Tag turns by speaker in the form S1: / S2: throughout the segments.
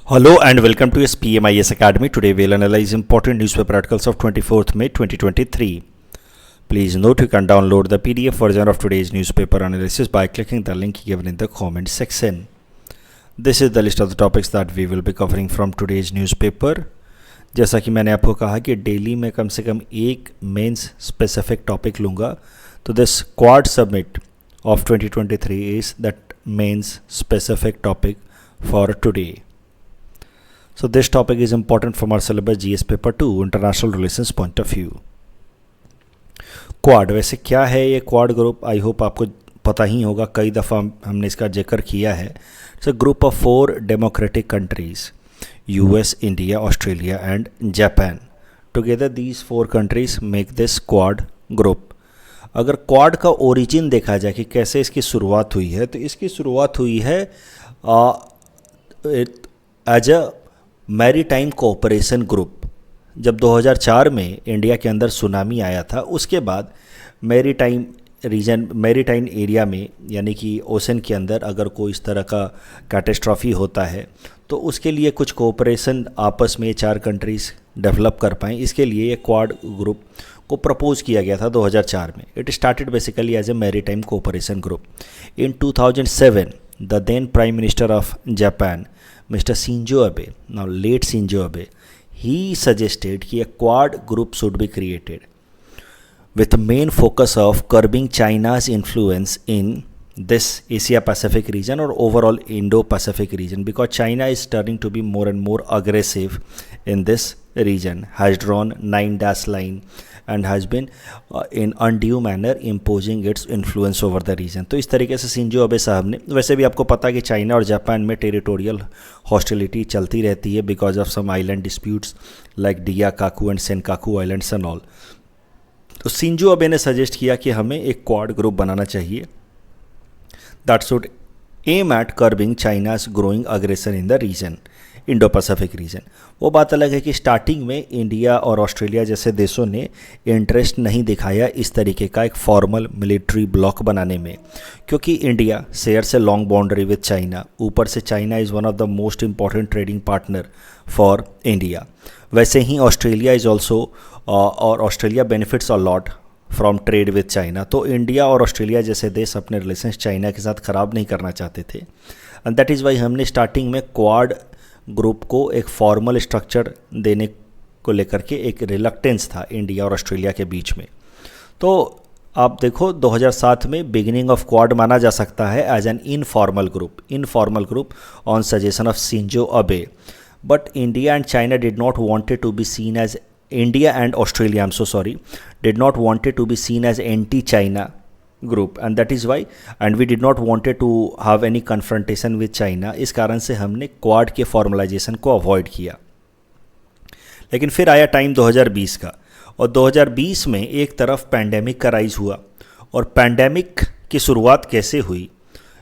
S1: Hello and welcome to SPMIS Academy. Today we'll analyze important newspaper articles of 24th May 2023. Please note you can download the PDF version of today's newspaper analysis by clicking the link given in the comment section. This is the list of the topics that we will be covering from today's newspaper. जैसा कि मैंने आपको कहा कि daily में कम से कम एक mains specific topic लूँगा, तो this quad summit of 2023 is that mains specific topic for today. So this topic is important from our syllabus GS paper 2 international relations point of view. Quad वैसे क्या है ये quad group? I hope आपको पता ही होगा, कई दफ़ा हमने इसका जिक्र किया है. It's a group of 4 democratic countries, US, India, Australia and Japan. Together these 4 countries make this quad group. अगर क्वाड का ओरिजिन देखा जाए कि कैसे इसकी शुरुआत हुई है, तो इसकी शुरुआत हुई है as a maritime cooperation group. जब 2004 में इंडिया के अंदर सुनामी आया था, उसके बाद मैरीटाइम रीजन, मैरीटाइम एरिया में, यानी कि ओशन के अंदर अगर कोई इस तरह का कैटेस्ट्रॉफी होता है तो उसके लिए कुछ कोऑपरेशन आपस में 4 कंट्रीज़ डेवलप कर पाएँ. इसके लिए ये क्वाड ग्रुप को प्रपोज किया गया था 2004 में. It started basically as a maritime cooperation group. In 2007 the then prime minister of Japan mister Shinzo Abe, now late Shinzo Abe, he suggested कि a quad group should be created with the main focus of curbing China's influence in this Asia Pacific region or overall Indo-Pacific region, because China is turning to be more and more aggressive in this region, has drawn 9-dash line and has been in undue manner imposing its influence over the region. तो इस तरीके से Shinzo Abe साहब ने, वैसे भी आपको पता है कि चाइना और जापान में टेरिटोरियल हॉस्टिलिटी चलती रहती है because of some island disputes like Diaoyu and Senkaku islands and all. तो शिंजो अबे ने सजेस्ट किया कि हमें एक क्वाड ग्रुप बनाना चाहिए that should aim at curbing China's growing aggression in the region, Indo-Pacific region. वो बात अलग है कि स्टार्टिंग में इंडिया और ऑस्ट्रेलिया जैसे देशों ने इंटरेस्ट नहीं दिखाया इस तरीके का एक फॉर्मल मिलिट्री ब्लॉक बनाने में, क्योंकि India shares a long boundary with China. ऊपर से China is one of the most important trading partner for India. वैसे ही ऑस्ट्रेलिया इज़ ऑल्सो, और Australia benefits a lot from trade with China. तो India और Australia जैसे देश अपने relations China के साथ ख़राब नहीं करना चाहते थे, एंड दैट इज़ वाई हमने स्टार्टिंग में क्वाड ग्रुप को एक फॉर्मल स्ट्रक्चर देने को लेकर के एक रिलक्टेंस था इंडिया और ऑस्ट्रेलिया के बीच में. तो आप देखो 2007 में बिगिनिंग ऑफ क्वाड माना जा सकता है as an informal group on suggestion of Shinzo Abe. But India and China did not wanted to be seen as India and Australia, I'm so sorry, did not wanted to be seen as anti-China group, and that is why, and we did not wanted to have any confrontation with China. इस कारण से हमने quad के formalisation को avoid किया. लेकिन फिर आया टाइम 2020 का, और 2020 में एक तरफ पैंडेमिक का राइज हुआ, और पैंडेमिक की शुरुआत कैसे हुई,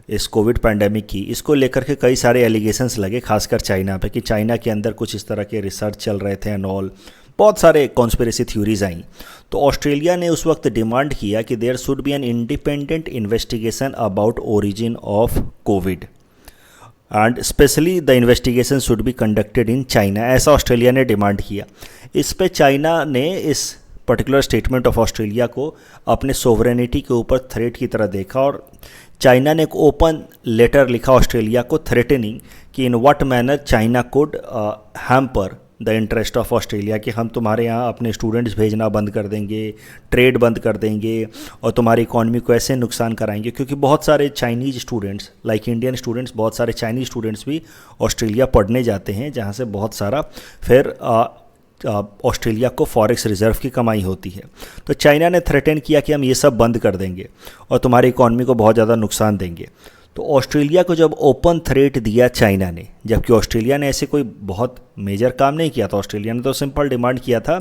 S1: इस कोविड पैंडेमिक की, इसको लेकर के कई सारे एलिगेशंस लगे, खासकर चाइना पे, कि चाइना के अंदर कुछ इस तरह के रिसर्च चल रहे थे एंड ऑल. बहुत सारे कॉन्स्पिरेसी थ्योरीज आई. तो ऑस्ट्रेलिया ने उस वक्त डिमांड किया कि there should be an independent investigation about origin of Covid, and specially the investigation should be conducted in China. ऐसा ऑस्ट्रेलिया ने डिमांड किया. इस पे चाइना ने इस पर्टिकुलर स्टेटमेंट ऑफ ऑस्ट्रेलिया को अपने सोवरेनिटी के ऊपर थ्रेट की तरह देखा, और चाइना ने एक ओपन लेटर लिखा ऑस्ट्रेलिया को थ्रेटनिंग कि in what manner China could hamper the interest of Australia, कि हम तुम्हारे यहाँ अपने स्टूडेंट्स भेजना बंद कर देंगे, ट्रेड बंद कर देंगे, और तुम्हारी इकॉनमी को ऐसे नुकसान कराएंगे. क्योंकि बहुत सारे Chinese students like Indian students, बहुत सारे चाइनीज़ स्टूडेंट्स भी ऑस्ट्रेलिया पढ़ने जाते हैं, जहाँ से बहुत सारा फिर ऑस्ट्रेलिया को फॉरेक्स रिजर्व की कमाई होती है. तो चाइना ने थ्रेटन किया कि हम ये सब बंद कर देंगे और तुम्हारी इकॉनमी को बहुत ज़्यादा नुकसान देंगे. तो ऑस्ट्रेलिया को जब ओपन थ्रेट दिया चाइना ने, जबकि ऑस्ट्रेलिया ने ऐसे कोई बहुत मेजर काम नहीं किया था, ऑस्ट्रेलिया ने तो सिंपल डिमांड किया था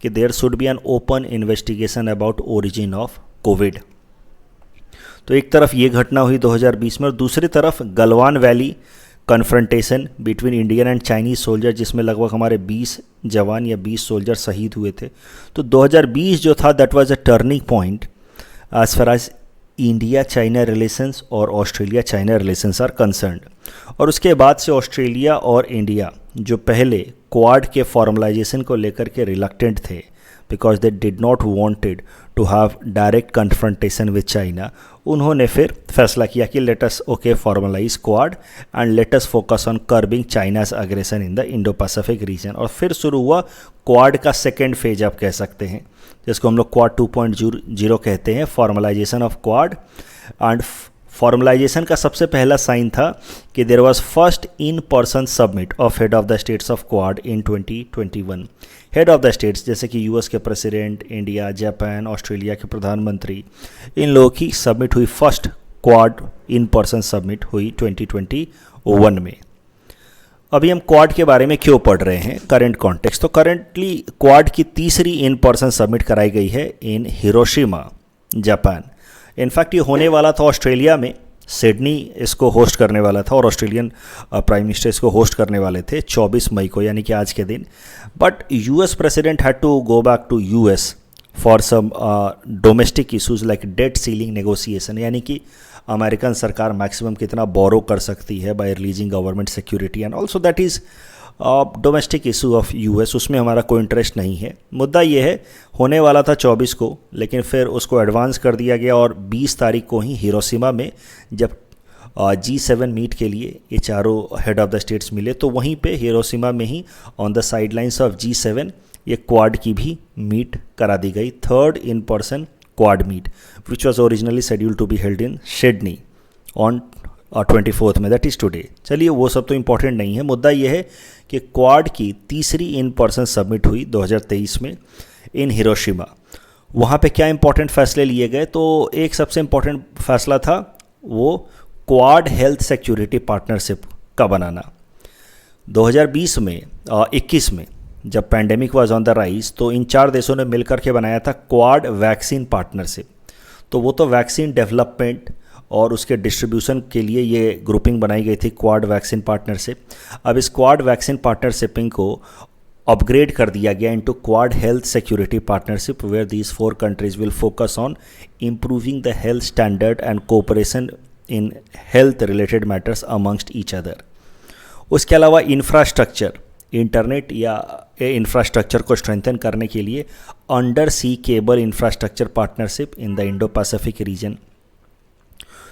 S1: कि there should be an open investigation about origin of Covid. तो एक तरफ ये घटना हुई 2020 में, और दूसरी तरफ Galwan valley confrontation between Indian and Chinese soldier, जिसमें लगभग हमारे 20 जवान या 20 सोल्जर शहीद हुए थे. तो 2020 जो था that was a turning point as far as India China relations और Australia China relations are concerned. और उसके बाद से ऑस्ट्रेलिया और इंडिया जो पहले क्वाड के फॉर्मलाइजेशन को लेकर के रिलक्टेंट थे, because they did not wanted to have direct confrontation with China, उन्होंने फिर फैसला किया कि let us formalize Quad and let us focus on curbing China's aggression in the Indo Pacific region. और फिर शुरू हुआ क्वाड का सेकेंड फेज आप कह सकते हैं, जिसको हम लोग क्वाड 2.0 कहते हैं, formalization of quad. And formalization का सबसे पहला साइन था कि there was first in person submit of head of the states of Quad in 2021। Head of the states जैसे कि यूएस के प्रेसिडेंट, इंडिया, जापान, ऑस्ट्रेलिया के प्रधानमंत्री, इन लोगों की सबमिट हुई, फर्स्ट क्वाड इन पर्सन सबमिट हुई 2021 में। अभी हम क्वाड के बारे में क्यों पढ़ रहे हैं, करंट कॉन्टेक्स्ट। तो करंटली क्वाड की तीसरी इन पर्सन सबमिट कराई गई है इन हिरोशिमा, जापान। इनफैक्ट ये होने वाला था ऑस्ट्रेलिया में, सिडनी इसको होस्ट करने वाला था और ऑस्ट्रेलियन प्राइम मिनिस्टर इसको होस्ट करने वाले थे 24 मई को, यानी कि आज के दिन। But US president had to go back to US for some domestic issues like debt ceiling negotiation, यानी कि अमेरिकन सरकार मैक्सिमम कितना बोरो कर सकती है bye releasing government security, and also that is domestic issue of US, उसमें हमारा कोई इंटरेस्ट नहीं है। मुद्दा ये है, होने वाला था 24 को, लेकिन फिर उसको एडवांस कर दिया गया और 20 तारीख को ही हिरोशिमा में जब G7 मीट के लिए ये चारों हेड ऑफ द स्टेट्स मिले, तो वहीं पे हिरोशिमा में ही on the sidelines of G7 ये क्वाड की भी मीट करा दी गई, third in person quad meet, which was originally schedule to be held in Sydney on 24 May, that is today. चलिए वो सब तो इम्पॉर्टेंट नहीं है, मुद्दा ये है कि क्वाड की तीसरी इन पर्सन सबमिट हुई 2023 में इन हिरोशिमा। वहाँ पे क्या इंपॉर्टेंट फैसले लिए गए, तो एक सबसे इम्पॉर्टेंट फैसला था वो क्वाड हेल्थ सिक्योरिटी पार्टनरशिप का बनाना। 2020 में 21 में जब pandemic was on the rise, तो इन 4 देशों ने मिलकर के बनाया था क्वाड वैक्सीन पार्टनरशिप। तो वो तो वैक्सीन डेवलपमेंट और उसके डिस्ट्रीब्यूशन के लिए ये ग्रुपिंग बनाई गई थी, क्वाड वैक्सीन पार्टनरशिप। अब इस क्वाड वैक्सीन पार्टनरशिपिंग को अपग्रेड कर दिया गया into quad health security partnership, where these 4 countries will focus on improving the health standard and cooperation in health related matters amongst each other. उसके अलावा इंफ्रास्ट्रक्चर, इंटरनेट या infrastructure को स्ट्रेंथन करने के लिए under sea cable infrastructure partnership in the Indo Pacific region.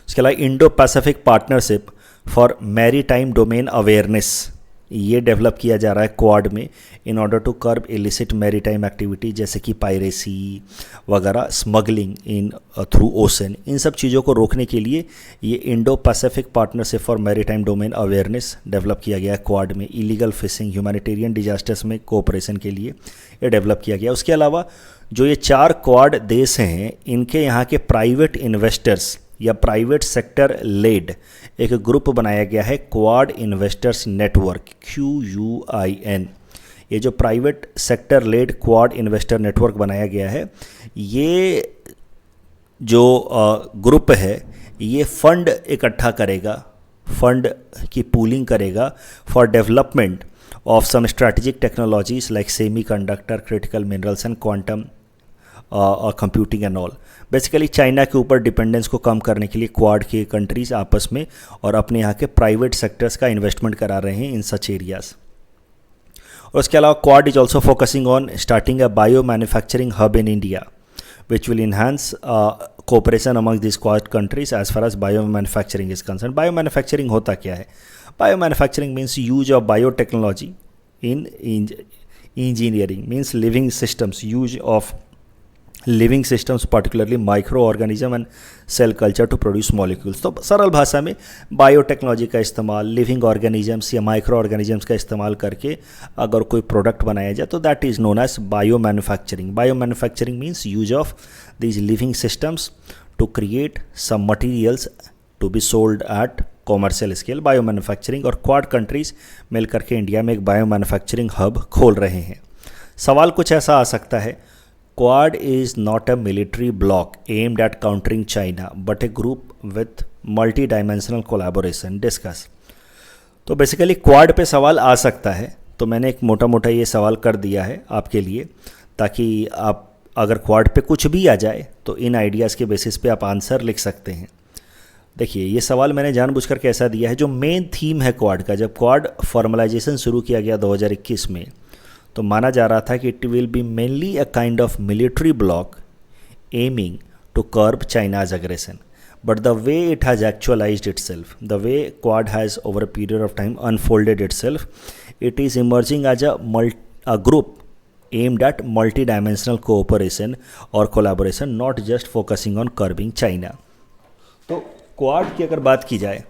S1: इसके अलावा Indo Pacific partnership for maritime domain awareness, ये डेवलप किया जा रहा है क्वाड में in order to curb illicit maritime activity, जैसे कि पायरेसी वगैरह, स्मगलिंग इन थ्रू ओशन, इन सब चीज़ों को रोकने के लिए ये Indo Pacific partnership for maritime domain awareness develop किया गया है क्वाड में। इलीगल फिशिंग, ह्यूमैनिटेरियन डिजास्टर्स में कोऑपरेशन के लिए ये डेवलप किया गया। उसके अलावा जो ये 4 क्वाड देश हैं, इनके यहाँ के प्राइवेट इन्वेस्टर्स या प्राइवेट सेक्टर लेड एक ग्रुप बनाया गया है, क्वाड इन्वेस्टर्स नेटवर्क, QUIN। ये जो private sector led quad investor network बनाया गया है, ये जो ग्रुप है ये फंड इकट्ठा करेगा, फंड की पूलिंग करेगा for development of some strategic technologies like semiconductor, critical minerals and quantum computing and all. Basically China के ऊपर डिपेंडेंस को कम करने के लिए क्वाड के कंट्रीज आपस में और अपने यहाँ के प्राइवेट सेक्टर्स का इन्वेस्टमेंट करा रहे हैं इन सच एरियाज। और उसके अलावा quad is also focusing on starting a bio manufacturing hub in India which will enhance cooperation among this quad countries as far as bio manufacturing is concern. Bio manufacturing होता क्या है? Bio manufacturing means use of biotechnology in engineering, means living systems, use of living systems particularly microorganism and cell culture to produce molecules. तो सरल भाषा में biotechnology का इस्तेमाल, living organisms या माइक्रो ऑर्गेनिजम्स का इस्तेमाल करके अगर कोई प्रोडक्ट बनाया जाए तो that is known as bio manufacturing. Bio manufacturing means use of these living systems to create some materials to be sold at commercial scale, bio manufacturing. और क्वाड कंट्रीज मिलकर के इंडिया में एक बायो मैन्युफैक्चरिंग हब खोल रहे हैं। सवाल कुछ ऐसा आ सकता है, Quad is not a military bloc aimed at countering China, but a group with multi-dimensional collaboration. Discuss. तो बेसिकली क्वाड पे सवाल आ सकता है, तो मैंने एक मोटा मोटा ये सवाल कर दिया है आपके लिए ताकि आप अगर क्वाड पे कुछ भी आ जाए तो इन आइडियाज़ के बेसिस पे आप आंसर लिख सकते हैं। देखिए ये सवाल मैंने जानबूझकर के ऐसा दिया है, जो मेन थीम है क्वाड का, जब क्वाड फॉर्मलाइजेशन शुरू किया गया 2021 में, तो माना जा रहा था कि it will be mainly a kind of military block aiming to curb China's aggression, but the way it has actualized itself, the way Quad has over a period of time unfolded itself, it is emerging as a group aimed at multi-dimensional cooperation or collaboration, not just focusing on curbing China. तो quad की अगर बात की जाए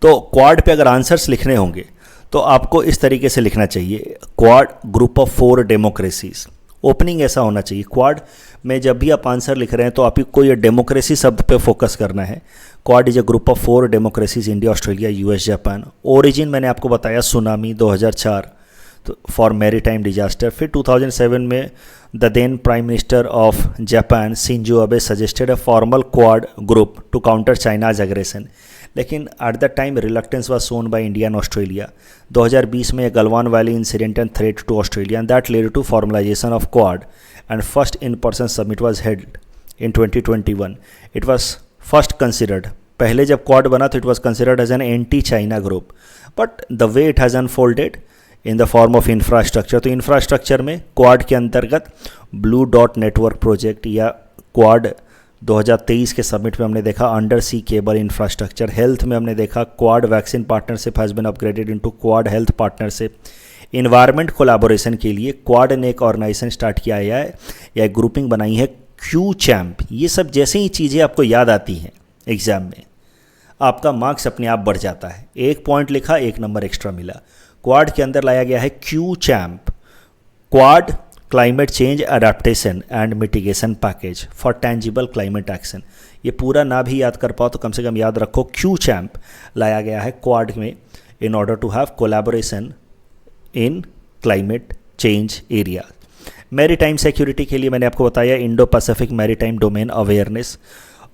S1: तो quad पे अगर answers लिखने होंगे तो आपको इस तरीके से लिखना चाहिए, quad group of 4 democracies. Opening ऐसा होना चाहिए, क्वाड में जब भी आप आंसर लिख रहे हैं तो आपको ये डेमोक्रेसी शब्द पे फोकस करना है। Quad is a group of 4 democracies, India, Australia, US, Japan. Origin मैंने आपको बताया सुनामी 2004 तो फॉर मैरीटाइम डिजास्टर। फिर 2007 में the then prime minister of Japan Shinzo Abe suggested a formal quad group to counter China's aggression, लेकिन at the time reluctance was shown by India and Australia. 2020 में Galwan valley incident and threat to Australia and that led to formalization of quad and first in person summit was held in 2021। It was first considered, पहले जब quad बना तो it was considered as an anti China group, but the way it has unfolded in the form of infrastructure, तो infrastructure में quad के अंतर्गत blue dot network project या quad 2023 के समिट में हमने देखा under sea cable infrastructure. Health में हमने देखा quad vaccine partnership has been upgraded into quad health partnership. Environment collaboration के लिए क्वाड ने एक ऑर्गेनाइजेशन स्टार्ट किया है या एक ग्रुपिंग बनाई है, क्यू चैम्प। ये सब जैसे ही चीज़ें आपको याद आती हैं एग्जाम में, आपका मार्क्स अपने आप बढ़ जाता है। 1 पॉइंट लिखा, 1 नंबर एक्स्ट्रा मिला। क्वाड के अंदर लाया गया है Q champ, quad climate change adaptation and mitigation package for tangible climate action. ये पूरा ना भी याद कर पाओ तो कम से कम याद रखो, क्यू चैम्प लाया गया है क्वाड में in order to have collaboration in climate change area. Maritime security के लिए मैंने आपको बताया Indo Pacific maritime domain awareness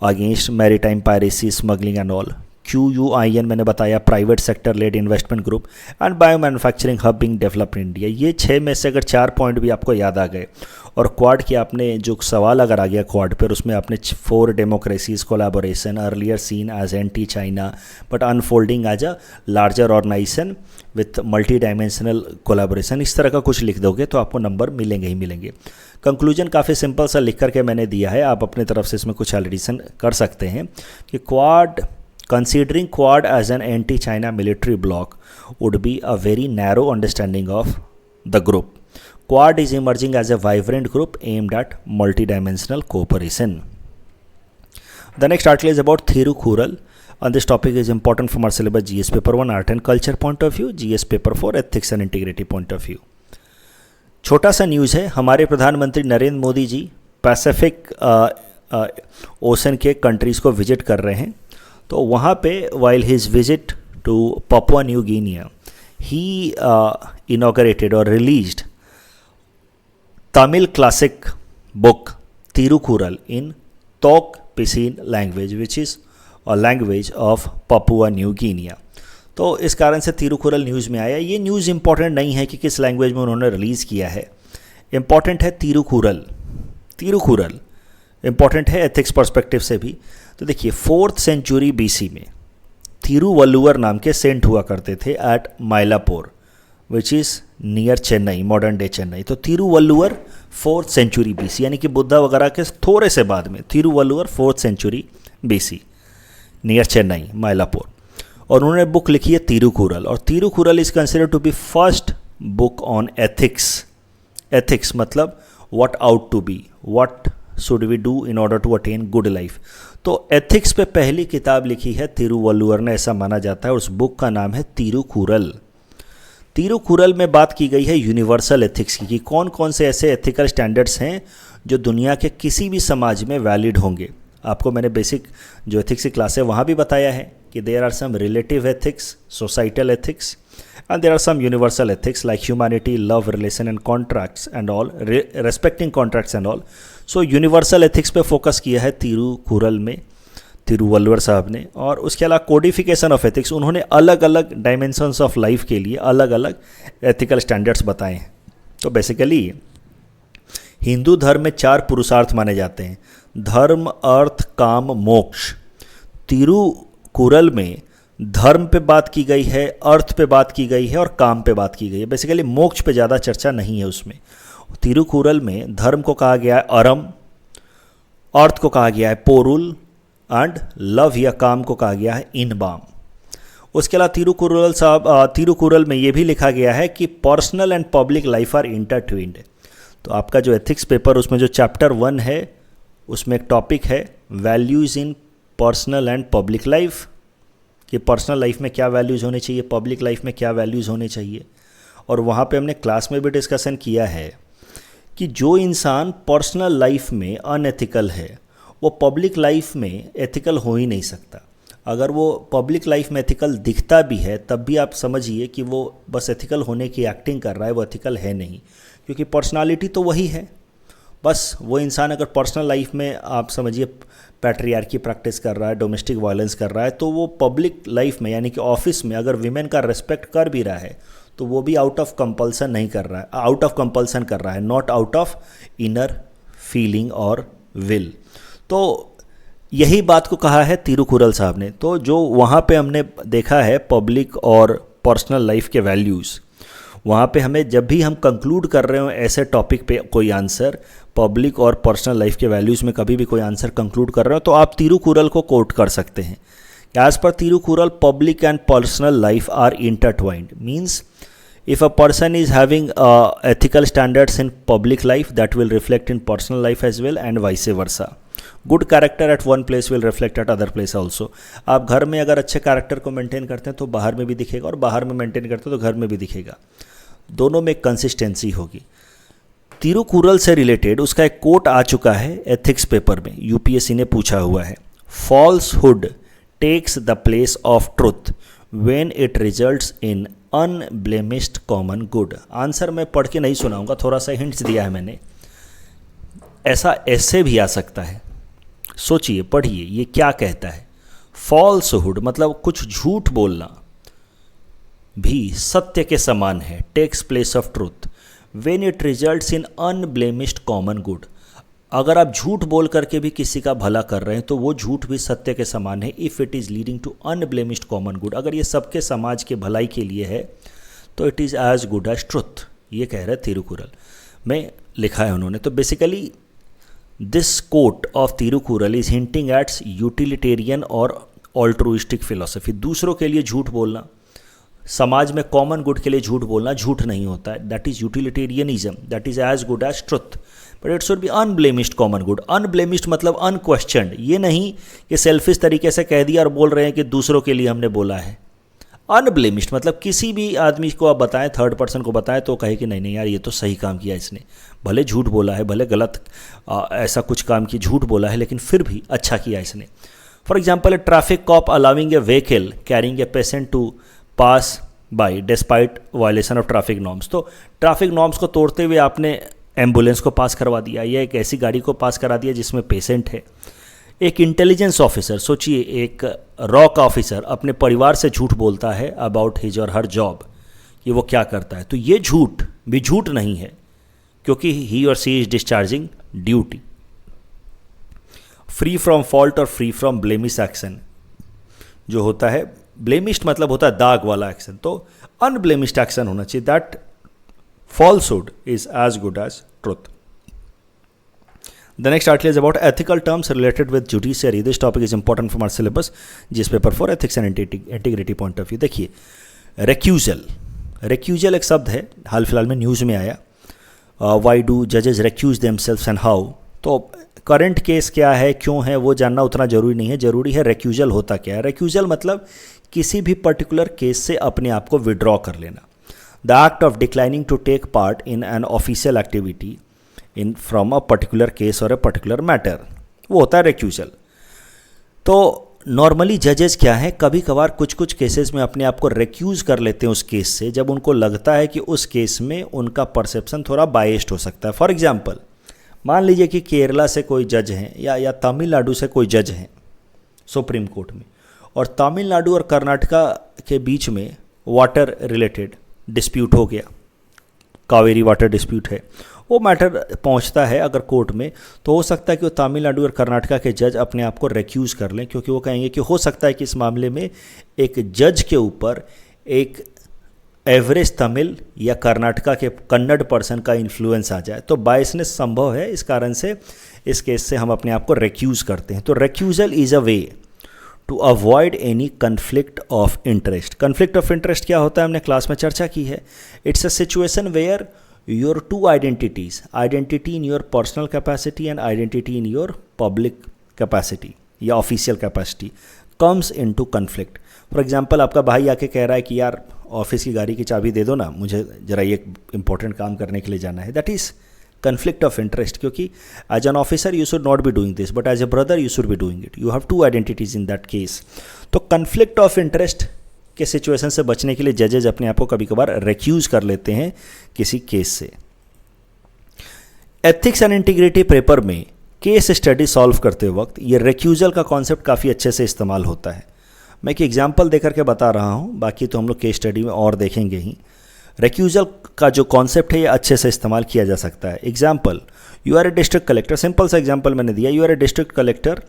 S1: against maritime piracy, smuggling and all. QUIN मैंने बताया private sector led investment group and bio manufacturing hub being developed in India. ये 6 में से अगर 4 पॉइंट भी आपको याद आ गए और क्वाड की आपने जो सवाल अगर आ गया क्वाड पर, उसमें आपने 4 democracies collaboration earlier seen as anti China but unfolding as a larger organisation with multi dimensional collaboration, इस तरह का कुछ लिख दोगे तो आपको नंबर मिलेंगे ही मिलेंगे। कंक्लूजन काफ़ी सिंपल सा लिख करके मैंने दिया है, आप अपने तरफ से इसमें कुछ एडिशन कर सकते हैं कि quad considering Quad as an anti-China military bloc would be a very narrow understanding of the group. Quad is emerging as a vibrant group aimed at multidimensional cooperation. The next article is about Thirukkural, and this topic is important from our syllabus GS paper 1 art and culture point of view, GS paper 4 ethics and integrity point of view. छोटा सा news है, हमारे प्रधानमंत्री Narendra Modi ji pacific ocean के countries को visit कर रहे हैं। तो वहाँ पे while his visit to Papua New Guinea he inaugurated और released Tamil classic book Thirukkural in Tok Pisin language which is a language of Papua New Guinea. तो इस कारण से तिरुकुरल न्यूज़ में आया। ये न्यूज़ इंपॉर्टेंट नहीं है कि किस लैंग्वेज में उन्होंने रिलीज़ किया है, इंपॉर्टेंट है तिरुकुरल। तिरुकुरल इंपॉर्टेंट है एथिक्स पर्सपेक्टिव से भी। तो देखिए 4th सेंचुरी BC में तिरुवल्लुवर नाम के सेंट हुआ करते थे at Mylapore which is near Chennai, modern day Chennai. तो तिरुवल्लुवर 4th सेंचुरी BC यानी कि बुद्धा वगैरह के थोड़े से बाद में, Thiruvalluvar 4th century BC near Chennai Mylapore. और उन्होंने बुक लिखी है तिरुकुरल, और Thirukkural is considered to be first book on ethics. Ethics मतलब what ought to be, what should we do in order to attain good life. तो एथिक्स पे पहली किताब लिखी है तिरुवल्लुवर ने, ऐसा माना जाता है, और उस बुक का नाम है तिरुकुरल। तिरुकुरल में बात की गई है यूनिवर्सल एथिक्स की, कि कौन कौन से ऐसे एथिकल स्टैंडर्ड्स हैं जो दुनिया के किसी भी समाज में वैलिड होंगे। आपको मैंने बेसिक जो एथिक्स की क्लास है वहाँ भी बताया है कि there are some relative ethics, societal ethics, and there are some universal ethics like humanity, love, relation and contracts and all, respecting contracts and all. So universal ethics पे focus किया है तिरुकुरल में तिरुवल्लुवर साहब ने। और उसके अलावा कोडिफिकेशन ऑफ एथिक्स, उन्होंने अलग अलग डायमेंशंस ऑफ लाइफ के लिए अलग अलग एथिकल स्टैंडर्ड्स बताए हैं। तो बेसिकली हिंदू धर्म में 4 पुरुषार्थ माने जाते हैं, धर्म, अर्थ, काम, मोक्ष। तिरुकुरल में धर्म पे बात की गई है, अर्थ पे बात की गई है और काम पे बात की गई है। बेसिकली मोक्ष पे ज़्यादा चर्चा नहीं है उसमें। तिरुकुरल में धर्म को कहा गया है अरम, अर्थ को कहा गया है पोरुल एंड लव या काम को कहा गया है इनबाम। उसके अलावा तिरुकुरल में ये भी लिखा गया है कि personal and public life are intertwined. तो आपका जो एथिक्स पेपर उसमें जो चैप्टर 1 है उसमें एक टॉपिक है values in personal and public life, कि पर्सनल लाइफ में क्या वैल्यूज़ होने चाहिए, पब्लिक लाइफ में क्या वैल्यूज़ होने चाहिए। और वहाँ पे हमने क्लास में भी डिस्कशन किया है कि जो इंसान पर्सनल लाइफ में अनएथिकल है वो पब्लिक लाइफ में एथिकल हो ही नहीं सकता। अगर वो पब्लिक लाइफ में एथिकल दिखता भी है तब भी आप समझिए कि वो बस एथिकल होने की एक्टिंग कर रहा है, वो एथिकल है नहीं, क्योंकि पर्सनालिटी तो वही है। बस वो इंसान अगर पर्सनल लाइफ में आप समझिए पैट्रियार्की प्रैक्टिस कर रहा है, डोमेस्टिक वायलेंस कर रहा है, तो वो पब्लिक लाइफ में यानी कि ऑफिस में अगर विमेन का रेस्पेक्ट कर भी रहा है तो वो भी आउट ऑफ कंपल्सन नहीं कर रहा है, आउट ऑफ कंपल्सन कर रहा है, not out of inner feeling और विल। तो यही बात को कहा है तिरुकुरल साहब ने। तो जो वहाँ पे हमने देखा है पब्लिक और पर्सनल लाइफ के वैल्यूज़, वहाँ पे हमें जब भी हम कंक्लूड कर रहे हो ऐसे टॉपिक पे कोई आंसर, पब्लिक और पर्सनल लाइफ के वैल्यूज़ में कभी भी कोई आंसर कंक्लूड कर रहे हो तो आप तिरुकुरल को कोट कर सकते हैं। As per Thirukkural public and personal life are intertwined, means if a person is having ethical standards in public life, that will reflect in personal life as well and vice versa. Good character at one place will reflect at other place also. आप घर में अगर अच्छे character को maintain करते हैं तो बाहर में भी दिखेगा और बाहर में मेंटेन करते हैं तो घर में भी दिखेगा, दोनों में कंसिस्टेंसी होगी। तिरुकुरल से रिलेटेड उसका एक कोट आ चुका है एथिक्स पेपर में, यूपीएससी ने पूछा हुआ है, falsehood takes the place of truth when it results in unblemished common good. Answer मैं पढ़ के नहीं सुनाऊंगा, थोड़ा सा हिंट्स दिया है मैंने। ऐसा ऐसे भी आ सकता है, सोचिए, पढ़िए ये क्या कहता है। फॉल्सहुड मतलब कुछ झूठ बोलना भी सत्य के समान है, takes place of truth when it results in unblemished common good. अगर आप झूठ बोल करके भी किसी का भला कर रहे हैं तो वो झूठ भी सत्य के समान है, if it is leading to unblemished common good. अगर ये सबके समाज के भलाई के लिए है तो it is as good as truth, ये कह रहे तिरुकुरल में लिखा है उन्होंने। तो basically this quote of Thirukkural is hinting at utilitarian और ऑल्ट्रुइस्टिक फिलोसफी। दूसरों के लिए झूठ बोलना, समाज में कॉमन गुड के लिए झूठ बोलना झूठ नहीं होता है, that is utilitarianism, that is as good as truth, but it should be unblemished common good. Unblemished मतलब अनक्वेश्चनड, ये नहीं कि सेल्फिश तरीके से कह दिया और बोल रहे हैं कि दूसरों के लिए हमने बोला है। अनब्लेमिश्ड मतलब किसी भी आदमी को आप बताएं, थर्ड पर्सन को बताएं तो कहे कि नहीं नहीं यार ये तो सही काम किया इसने, भले झूठ बोला है, भले गलत ऐसा कुछ काम की झूठ बोला है, लेकिन फिर भी अच्छा किया इसने। For example a traffic cop allowing a vehicle carrying a patient to pass by despite violation of traffic norms. तो ट्रैफिक नॉर्म्स को तोड़ते हुए आपने एम्बुलेंस को पास करवा दिया या एक ऐसी गाड़ी को पास करा दिया जिसमें पेशेंट है। एक इंटेलिजेंस ऑफिसर, सोचिए एक रॉक ऑफिसर अपने परिवार से झूठ बोलता है अबाउट हिज और हर जॉब कि वो क्या करता है, तो ये झूठ भी झूठ नहीं है क्योंकि ही और she is discharging duty. Free from fault और फ्री फ्रॉम ब्लेमिश एक्शन जो होता है, ब्लेमिश्ड मतलब होता है दाग वाला एक्शन, तो अनब्लेमिश्ड एक्शन होना चाहिए। That falsehood is as good as truth. The next article is about ethical terms related with judiciary. This topic is important from our syllabus, जिस paper for ethics and integrity point of view। देखिए recusal, recusal एक शब्द है, हाल फिलहाल में news में आया, why do judges recuse themselves and how। तो करंट केस क्या है, क्यों है, वो जानना उतना ज़रूरी नहीं है, ज़रूरी है recusal होता क्या है। recusal मतलब किसी भी पर्टिकुलर केस से अपने आप को विड्रॉ कर लेना। The act of declining to take part in an official activity in from a particular case or a particular matter, वो होता है recusal। तो नॉर्मली जजेस क्या है, कभी कभार कुछ कुछ केसेस में अपने आप को रिक्यूज़ कर लेते हैं उस केस से जब उनको लगता है कि उस केस में उनका परसेप्शन थोड़ा बायस्ड हो सकता है। फॉर एग्जांपल मान लीजिए कि केरला से कोई जज हैं या तमिलनाडु से कोई जज हैं सुप्रीम कोर्ट में, और तमिलनाडु और कर्नाटका के बीच में वाटर रिलेटेड डिस्प्यूट हो गया, कावेरी वाटर डिस्प्यूट है, वो मैटर पहुंचता है अगर कोर्ट में, तो हो सकता है कि वो तमिलनाडु और कर्नाटका के जज अपने आप को रिक्यूज़ कर लें, क्योंकि वो कहेंगे कि हो सकता है कि इस मामले में एक जज के ऊपर एक एवरेज तमिल या कर्नाटका के कन्नड़ पर्सन का इन्फ्लुएंस आ जाए। तो बायसनेस संभव है, इस कारण से इस केस से हम अपने आप को रिक्यूज़ करते हैं। तो recusal is a way to avoid any conflict of interest. Conflict of interest क्या होता है, हमने क्लास में चर्चा की है। It's a situation where your two identities, identity in your personal capacity and identity in your public capacity या official capacity comes into conflict. For example, आपका भाई आके कह रहा है कि यार ऑफिस की गाड़ी की चाबी दे दो ना, मुझे ज़रा ये इंपॉर्टेंट काम करने के लिए जाना है। That is conflict of interest, क्योंकि as an officer you should not be doing this, but as a brother you should be doing it. You have two identities in that case. तो conflict of interest के situation से बचने के लिए जजेज अपने आप को कभी कभार रिक्यूज कर लेते हैं किसी केस से। एथिक्स एंड इंटीग्रिटी पेपर में केस स्टडी सॉल्व करते वक्त ये रिक्यूजल का कॉन्सेप्ट काफ़ी अच्छे से इस्तेमाल होता है। मैं एक एग्जाम्पल देकर के बता रहा हूँ, बाकी तो हम लोग केस स्टडी में और देखेंगे ही। रिक्यूजल का जो कॉन्सेप्ट है ये अच्छे से इस्तेमाल किया जा सकता है। Example, you are a district collector, simple सा एग्जाम्पल मैंने दिया। You are a district collector,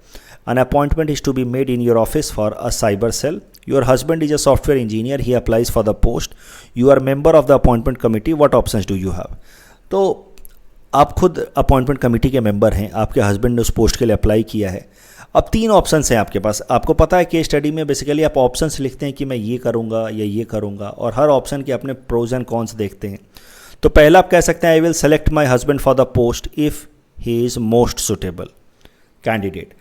S1: an appointment is to be made in your office for a cyber cell. Your husband is a software engineer, he applies for the post. You are member of the appointment committee, what options do you have. तो आप खुद appointment committee के member हैं, आपके husband ने उस post के लिए अप्लाई किया है। अब 3 ऑप्शंस हैं आपके पास। आपको पता है केस स्टडी में बेसिकली आप ऑप्शंस लिखते हैं कि मैं ये करूँगा या ये करूँगा, और हर ऑप्शन के अपने प्रोज एंड कॉन्स देखते हैं। तो पहला आप कह सकते हैं, I will select my husband for the post if he is most suitable candidate.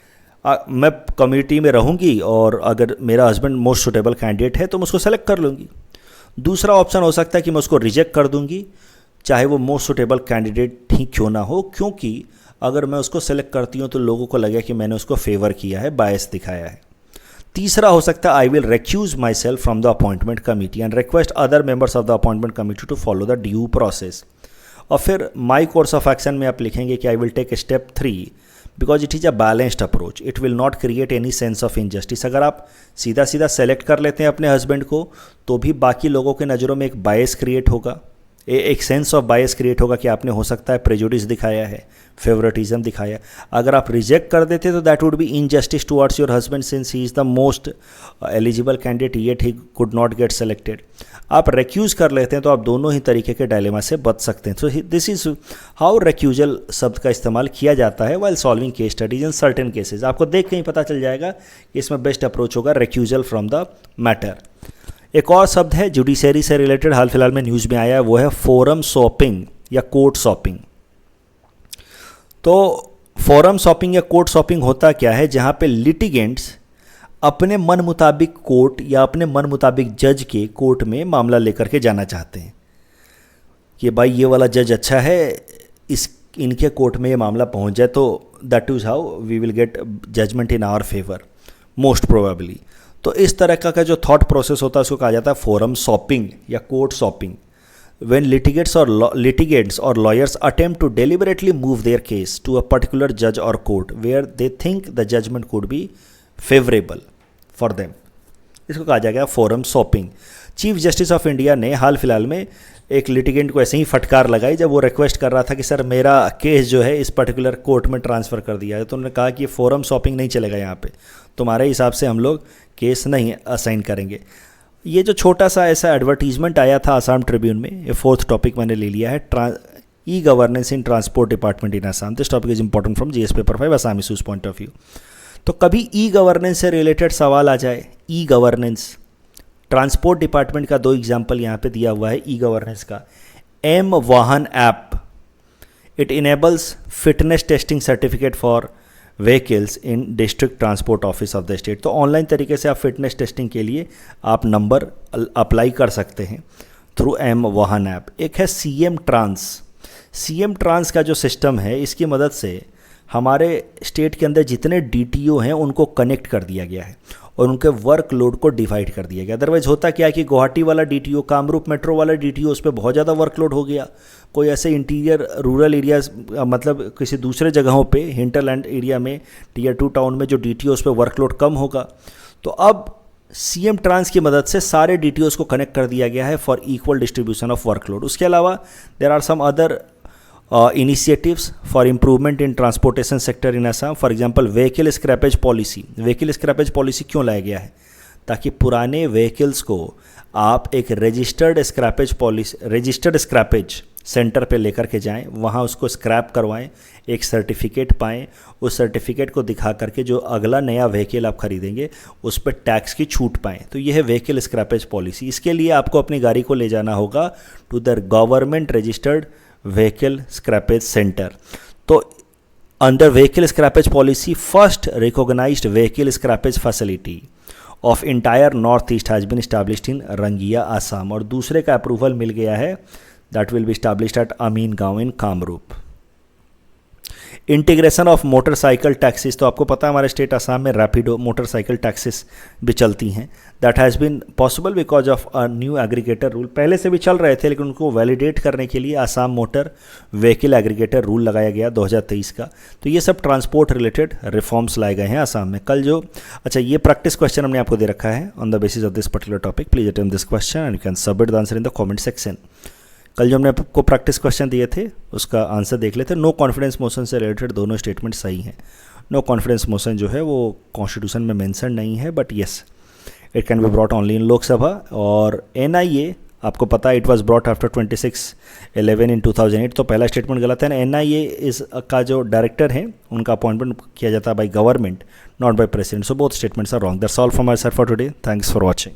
S1: मैं कम्युनिटी में रहूँगी और अगर मेरा हस्बैंड मोस्ट सुटेबल कैंडिडेट है तो मैं उसको सेलेक्ट कर लूँगी। दूसरा ऑप्शन हो सकता है कि मैं उसको रिजेक्ट कर दूँगी, चाहे वो मोस्ट सुटेबल कैंडिडेट ही क्यों ना हो, क्योंकि अगर मैं उसको सेलेक्ट करती हूँ तो लोगों को लगेगा कि मैंने उसको फेवर किया है, बायस दिखाया है। तीसरा हो सकता है, I will recuse myself from the appointment committee and request other members of the appointment committee to follow the due process. और फिर माई कोर्स ऑफ एक्शन में आप लिखेंगे कि I will take step 3 because it is a balanced approach, it will not create any sense of injustice. अगर आप सीधा सीधा सेलेक्ट कर लेते हैं अपने हस्बैंड को तो भी बाकी लोगों के नज़रों में एक बायस क्रिएट होगा, एक सेंस ऑफ बायस क्रिएट होगा कि आपने हो सकता है प्रेजुडिस दिखाया है, फेवरेटिज्म दिखाया है। अगर आप रिजेक्ट कर देते तो that would be injustice towards your husband since he is the most eligible candidate yet he could not get selected. आप रिक्यूज कर लेते हैं तो आप दोनों ही तरीके के डायलेमा से बच सकते हैं। So this is how recusal शब्द का इस्तेमाल किया जाता है while solving case studies in certain cases. आपको देख के ही पता चल जाएगा कि इसमें बेस्ट अप्रोच होगा रिक्यूजल फ्रॉम द मैटर। एक और शब्द है जुडिशरी से रिलेटेड, हाल फिलहाल में न्यूज़ में आया है, वो है फोरम शॉपिंग या कोर्ट शॉपिंग। तो फोरम शॉपिंग या कोर्ट शॉपिंग होता क्या है, जहाँ पे लिटिगेंट्स अपने मन मुताबिक कोर्ट या अपने मन मुताबिक जज के कोर्ट में मामला लेकर के जाना चाहते हैं कि भाई ये वाला जज अच्छा है, इनके कोर्ट में ये मामला पहुँच जाए तो that is how we will get judgment in our favour most probably. तो इस तरह का जो थॉट प्रोसेस होता है उसको कहा जाता है फोरम शॉपिंग या कोर्ट शॉपिंग। व्हेन लिटिगेंट्स और lawyers attempt to deliberately move their case to a particular जज और court where they think the judgment could be favourable for them, इसको कहा जाएगा forum shopping. Chief justice of India ने हाल फिलहाल में एक लिटिगेंट को ऐसे ही फटकार लगाई जब वो रिक्वेस्ट कर रहा था कि सर मेरा केस जो है इस पर्टिकुलर कोर्ट में ट्रांसफ़र कर दिया है। तो उन्होंने कहा कि ये फोरम शॉपिंग नहीं चलेगा, यहाँ पे तुम्हारे हिसाब से हम लोग केस नहीं असाइन करेंगे। ये जो छोटा सा ऐसा एडवर्टीजमेंट आया था आसाम ट्रिब्यून में, ये 4th टॉपिक मैंने ले लिया है, e governance in transport department in Assam. This topic is important from GS paper 5 Assam issues point of view. तो कभी ई गवर्नेंस से रिलेटेड सवाल आ जाए, ई गवर्नेंस ट्रांसपोर्ट डिपार्टमेंट का 2 एग्जाम्पल यहाँ पे दिया हुआ है ई गवर्नेंस का। एम वाहन app, it enables fitness testing certificate for vehicles in district transport office of the state. तो ऑनलाइन तरीके से आप फिटनेस टेस्टिंग के लिए आप नंबर अप्लाई कर सकते हैं थ्रू एम वाहन ऐप। एक है सीएम ट्रांस। सीएम ट्रांस का जो सिस्टम है इसकी मदद से हमारे स्टेट के अंदर जितने डीटीओ हैं उनको कनेक्ट कर दिया गया है और उनके वर्कलोड को डिवाइड कर दिया गया। अदरवाइज होता क्या है कि गुवाहाटी वाला डीटीओ, कामरूप मेट्रो वाला डीटीओ, उस पर बहुत ज़्यादा वर्कलोड हो गया। कोई ऐसे इंटीरियर रूरल एरियाज मतलब किसी दूसरे जगहों पे हिंटरलैंड एरिया में टियर 2 टाउन में जो डीटीओ उस पर वर्कलोड कम होगा। तो अब सीएम ट्रांस की मदद से सारे डीटीओज़ को कनेक्ट कर दिया गया है for equal distribution of workload. उसके अलावा there are some other initiatives for improvement in transportation sector in Assam. For example, vehicle scrappage policy. vehicle scrappage policy क्यों लाया गया है? ताकि पुराने व्हीकल्स को आप एक रजिस्टर्ड स्क्रैपेज सेंटर पे लेकर के जाएं, वहाँ उसको स्क्रैप करवाएं, एक सर्टिफिकेट पाएं, उस सर्टिफिकेट को दिखा करके जो अगला नया व्हीकल आप खरीदेंगे उस पर टैक्स की छूट पाएं. तो यह है व्हीकल स्क्रैपेज पॉलिसी. इसके लिए आपको अपनी गाड़ी को ले जाना होगा to the government registered vehicle scrappage centre. तो under vehicle scrappage policy first recognised vehicle scrappage facility of entire north east has been established in Rangia Assam. और दूसरे का अप्रूवल मिल गया है, that will be established at Amingaon in Kamrup. Integration of motorcycle taxes. तो आपको पता है हमारे स्टेट आसाम में रैपिडो मोटरसाइकिल टैक्सेस भी चलती हैं. That has been possible because of a new aggregator rule. पहले से भी चल रहे थे लेकिन उनको वैलिडेट करने के लिए Assam motor vehicle aggregator rule लगाया गया 2023 का. तो ये सब ट्रांसपोर्ट रिलेटेड रिफॉर्म्स लाए गए हैं आसाम में. कल जो ये प्रैक्टिस क्वेश्चन हमने आपको दे रखा है on the basis of this particular topic. Please attempt this question and you can submit the answer in the comment section. कल जो हमने आपको प्रैक्टिस क्वेश्चन दिए थे उसका आंसर देख लेते. नो कॉन्फिडेंस मोशन से रिलेटेड दोनों स्टेटमेंट सही हैं. नो कॉन्फिडेंस मोशन जो है वो कॉन्स्टिट्यूशन में मेंशन नहीं है, but yes it can be brought only in Lok Sabha. और NIA आपको पता है इट वाज ब्रॉट आफ्टर 26/11 इन 2008. तो पहला स्टेटमेंट गलत है. NIA इस का जो डायरेक्टर है उनका अपॉइंटमेंट किया जाता है by government, not by president. So both statements are wrong. That's all from my side for today. Thanks for watching.